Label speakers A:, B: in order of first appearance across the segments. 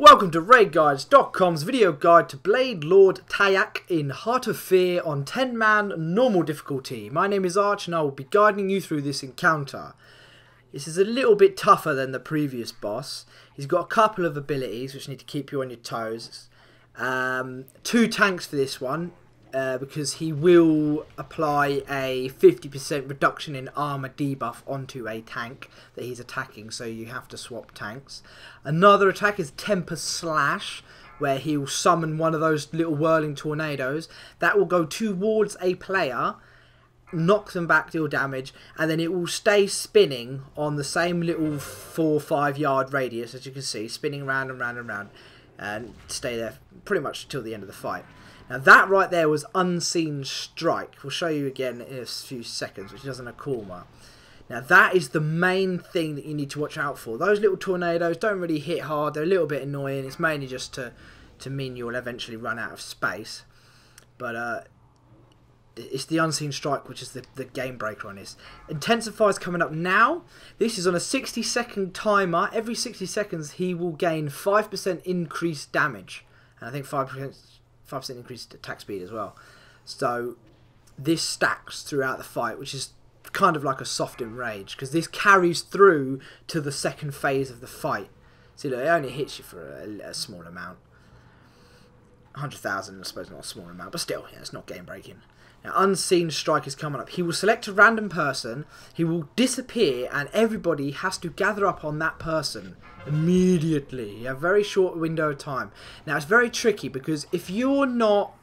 A: Welcome to RaidGuides.com's video guide to Blade Lord Tayak in Heart of Fear on 10-man normal difficulty. My name is Arch and I will be guiding you through this encounter. This is a little bit tougher than the previous boss. He's got a couple of abilities which need to keep you on your toes. 2 tanks for this one because he will apply a 50% reduction in armor debuff onto a tank that he's attacking, so you have to swap tanks. Another attack is Temper Slash, where he'll summon one of those little whirling tornadoes that will go towards a player, knock them back, deal damage, and then it will stay spinning on the same little 4 or 5 yard radius, as you can see, spinning round and round and round, and stay there pretty much till the end of the fight. Now that right there was Unseen Strike. We'll show you again in a few seconds, which does an Akuma. Now that is the main thing that you need to watch out for. Those little tornadoes don't really hit hard. They're a little bit annoying. It's mainly just to mean you'll eventually run out of space. But it's the Unseen Strike which is the game breaker on this. Intensify is coming up now. This is on a 60-second timer. Every 60 seconds he will gain 5% increased damage. And I think 5% increased attack speed as well. So this stacks throughout the fight, which is kind of like a soft enrage, because this carries through to the second phase of the fight. See, look, it only hits you for a small amount. 100,000, I suppose, not a small amount, but still, yeah, it's not game breaking. Now, Unseen Strike is coming up. He will select a random person, he will disappear, and everybody has to gather up on that person immediately. You have a very short window of time. Now, it's very tricky because if you're not,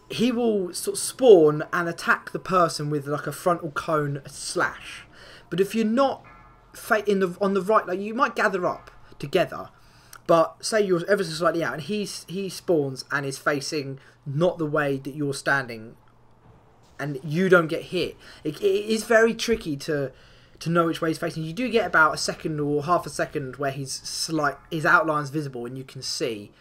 A: he will sort of spawn and attack the person with like a frontal cone slash. But if you're not on the right, like, you might gather up together, but say you're ever so slightly out and he spawns and is facing not the way that you're standing, and you don't get hit. It is very tricky to know which way he's facing. You do get about a second or half a second where his outline's visible and you can see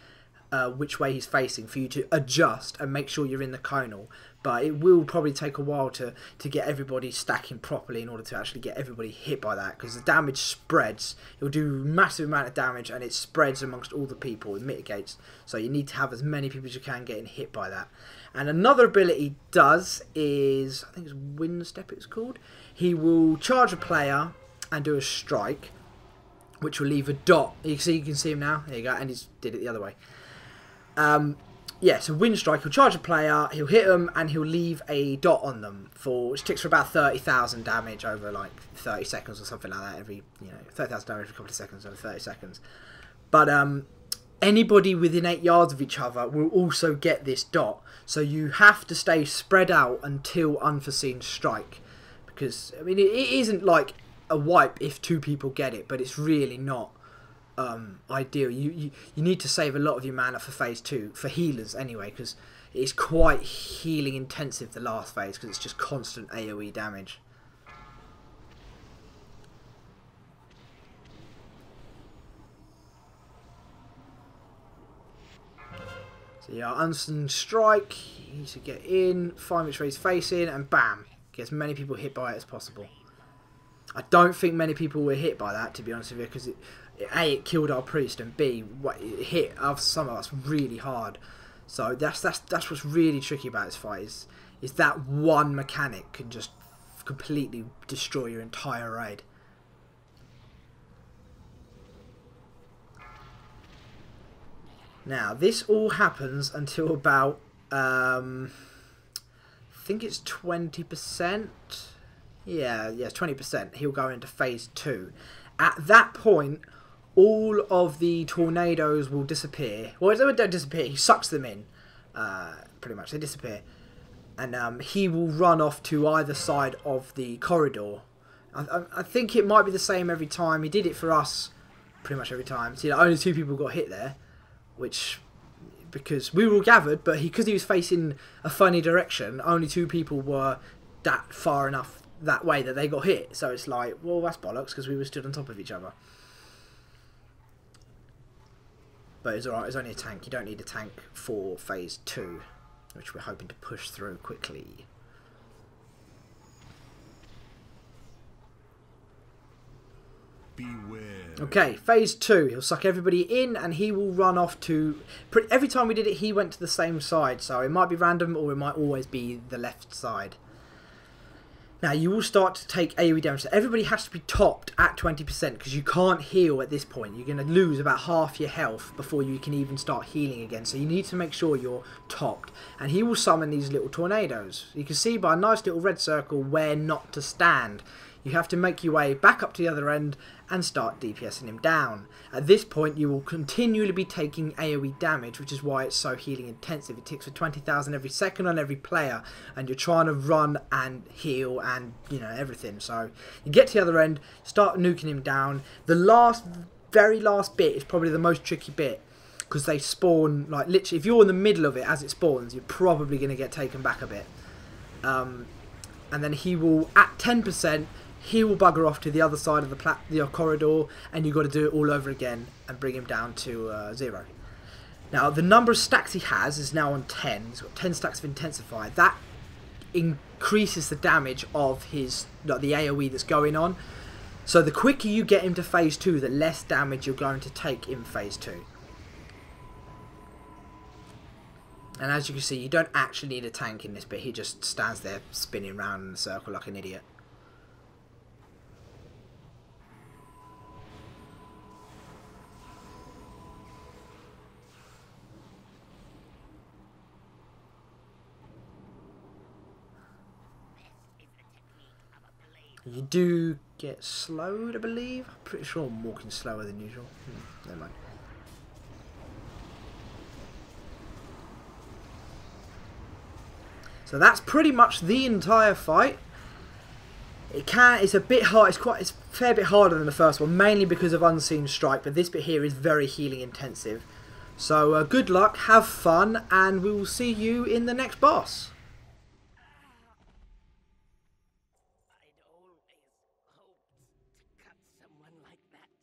A: which way he's facing for you to adjust and make sure you're in the conal. But it will probably take a while to get everybody stacking properly in order to actually get everybody hit by that, because the damage spreads. It will do a massive amount of damage and it spreads amongst all the people. It mitigates. So you need to have as many people as you can getting hit by that. And another ability does is, I think it's Wind Step it's called. He will charge a player and do a strike, which will leave a dot. You can see him now. There you go. And he's did it the other way. Yeah, so Wind Strike, he'll charge a player, he'll hit them, and he'll leave a dot on them, which ticks for about 30,000 damage over like 30 seconds or something like that. 30,000 damage for a couple of seconds over 30 seconds. But anybody within 8 yards of each other will also get this dot, so you have to stay spread out until Unforeseen Strike. Because, I mean, it isn't like a wipe if 2 people get it, but it's really not ideal. You need to save a lot of your mana for phase 2, for healers anyway, because it's quite healing intensive, the last phase, because it's just constant AoE damage. So yeah, Unseen Strike, he needs to get in, find which way he's facing, and bam, get as many people hit by it as possible. I don't think many people were hit by that, to be honest with you, because A, it killed our priest, and B, it hit some of us really hard. So that's what's really tricky about this fight, is that one mechanic can just completely destroy your entire raid. Now, this all happens until about, I think it's 20%. Yeah, 20%. He'll go into phase 2. At that point, all of the tornadoes will disappear. Well, they don't disappear. He sucks them in. Pretty much, they disappear. And he will run off to either side of the corridor. I think it might be the same every time. He did it for us pretty much every time. See, only 2 people got hit there, which, because we were all gathered, but because he was facing a funny direction, only 2 people were that far enough that way that they got hit. So it's like, well, that's bollocks, because we were stood on top of each other. But it's alright, it's only a tank. You don't need a tank for phase 2, which we're hoping to push through quickly.
B: Beware.
A: Okay, phase 2. He'll suck everybody in and he will run off to... Every time we did it, he went to the same side. So it might be random or it might always be the left side. Now, you will start to take AoE damage. So everybody has to be topped at 20% because you can't heal at this point. You're going to lose about half your health before you can even start healing again. So you need to make sure you're topped. And he will summon these little tornadoes. You can see by a nice little red circle where not to stand. You have to make your way back up to the other end and start DPSing him down. At this point, you will continually be taking AoE damage, which is why it's so healing intensive. It ticks for 20,000 every second on every player, and you're trying to run and heal and, you know, everything. So you get to the other end, start nuking him down. The very last bit is probably the most tricky bit, because they spawn, like, literally, if you're in the middle of it as it spawns, you're probably going to get taken back a bit. And then he will, at 10%, he will bugger off to the other side of the corridor, and you've got to do it all over again and bring him down to 0. Now, the number of stacks he has is now on 10. He's got 10 stacks of Intensify. That increases the damage of his, like, the AoE that's going on. So the quicker you get him to phase 2, the less damage you're going to take in phase 2. And as you can see, you don't actually need a tank in this bit. He just stands there spinning around in a circle like an idiot. You do get slowed, I believe. I'm pretty sure I'm walking slower than usual. Never mind. So that's pretty much the entire fight. It's a bit hard. It's a fair bit harder than the first one, mainly because of Unseen Strike. But this bit here is very healing intensive. So good luck, have fun, and we will see you in the next boss.